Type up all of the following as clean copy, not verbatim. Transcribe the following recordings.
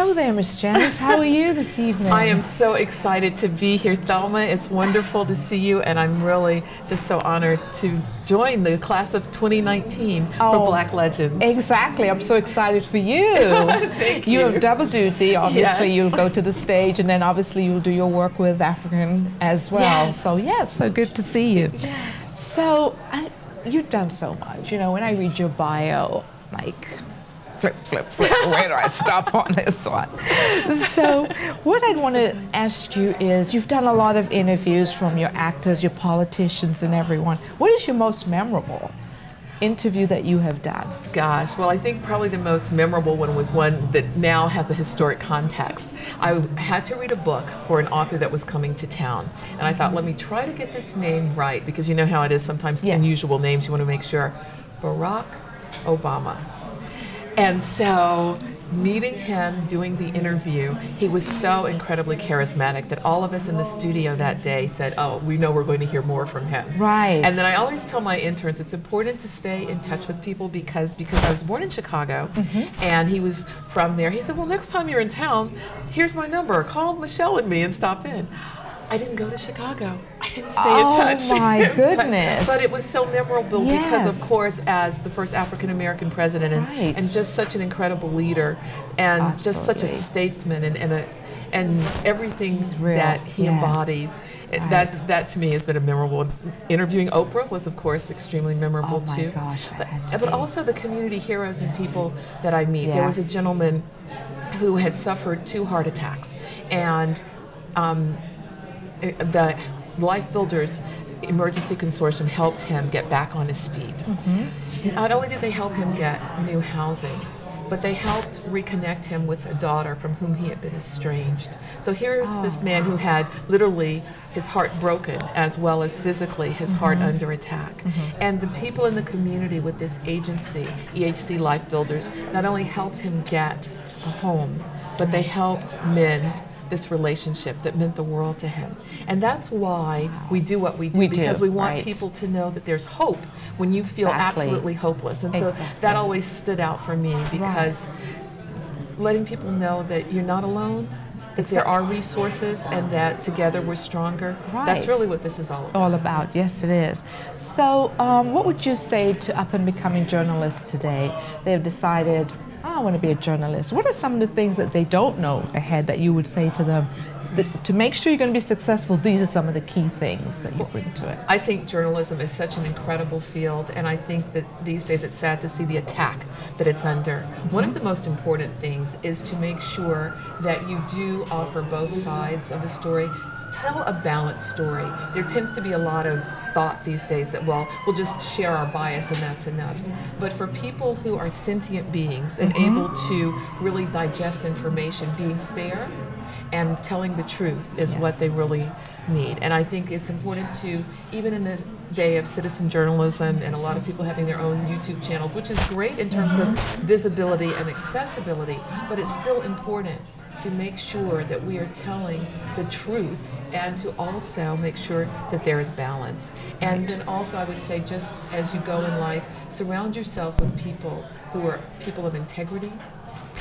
hello there, Miss Janice. How are you this evening? I am so excited to be here, Thelma. It's wonderful to see you, and I'm really just so honored to join the class of 2019 for Black Legends. Exactly. I'm so excited for you. Thank you. You have double duty. Obviously, Yes. you'll go to the stage, and then obviously you'll do your work with African as well. Yes. So, yeah, so good to see you. Yes. So, you've done so much. You know, when I read your bio, like, flip, flip, flip. Where do I stop on this one? So what I want to ask you is, you've done a lot of interviews from your actors, your politicians, and everyone. What is your most memorable interview that you have done? Gosh, well, I think probably the most memorable one was one that now has a historic context. I had to read a book for an author that was coming to town, and I thought, let me try to get this name right, because you know how it is sometimes, Yes. unusual names, you want to make sure. Barack Obama. And so, meeting him, doing the interview, he was so incredibly charismatic that all of us in the studio that day said, oh, we know we're going to hear more from him. Right. And then I always tell my interns, it's important to stay in touch with people because I was born in Chicago, and he was from there. He said, well, next time you're in town, here's my number. Call Michelle and me and stop in. I didn't go to Chicago. I didn't stay in touch. Oh my goodness. But it was so memorable because, of Yes. course, as the first African American president, Right. and just such an incredible leader, and just such a Absolutely. statesman, and everything real. that he Yes. embodies. Right. That to me has been a memorable one. Interviewing Oprah was, of course, extremely memorable Oh my too. gosh, that had to But be. also the community heroes and people that I meet. There was a Yes. gentleman who had suffered 2 heart attacks, and the Life Builders Emergency Consortium helped him get back on his feet. Not only did they help him get new housing, but they helped reconnect him with a daughter from whom he had been estranged. So here's this man who had literally his heart broken, as well as physically his heart under attack. And the people in the community with this agency, EHC Life Builders, not only helped him get a home, but they helped mend this relationship that meant the world to him. And that's why we do what we do, because we want right. people to know that there's hope when you feel Exactly. absolutely hopeless. And so Exactly. that always stood out for me, because letting people know that you're not alone, that there are resources, and that together we're stronger. That's Right. really what this is all about. All about, yes it is. So what would you say to up and becoming journalists today? They've decided, I want to be a journalist. What are some of the things that they don't know ahead that you would say to them, that to make sure you're going to be successful, these are some of the key things that you bring to it? I think journalism is such an incredible field, and I think that these days it's sad to see the attack that it's under. One of the most important things is to make sure that you do offer both sides of the story. Tell a balanced story. There tends to be a lot of thought these days that, well, we'll just share our bias and that's enough. But for people who are sentient beings and able to really digest information, being fair and telling the truth is what they really need. And I think it's important to, even in this day of citizen journalism and a lot of people having their own YouTube channels, which is great in terms of visibility and accessibility, but it's still important to make sure that we are telling the truth, and to also make sure that there is balance. And then also I would say, just as you go in life, surround yourself with people who are people of integrity,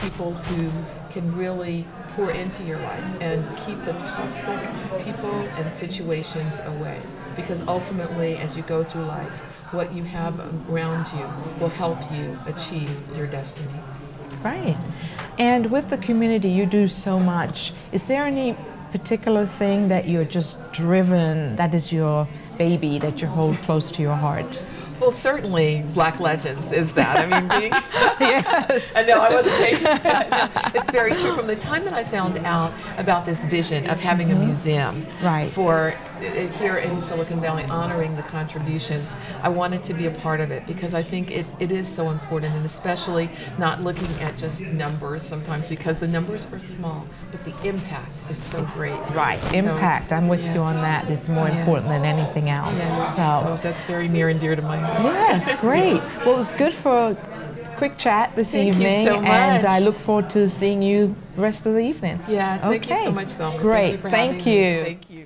people who can really pour into your life and keep the toxic people and situations away. Because ultimately, as you go through life, what you have around you will help you achieve your destiny. Right. And with the community, you do so much. Is there any particular thing that you're just driven, that is your baby, that you hold close to your heart? Well, certainly Black Legends is that. I mean, being... Yes. I know, I wasn't paid to say that. It's very true. From the time that I found out about this vision of having a museum for here in Silicon Valley, honoring the contributions, I wanted to be a part of it, because I think it is so important, and especially not looking at just numbers sometimes, because the numbers are small, but the impact is so great. Right, impact. I'm with you on that. It's more important than anything else. Yes. So that's very near and dear to my heart. Yes, great. Well, it was good for a quick chat this evening. Thank you so much. And I look forward to seeing you the rest of the evening. Yes, thank you so much, Thelma. Great, Thank you. Thank you.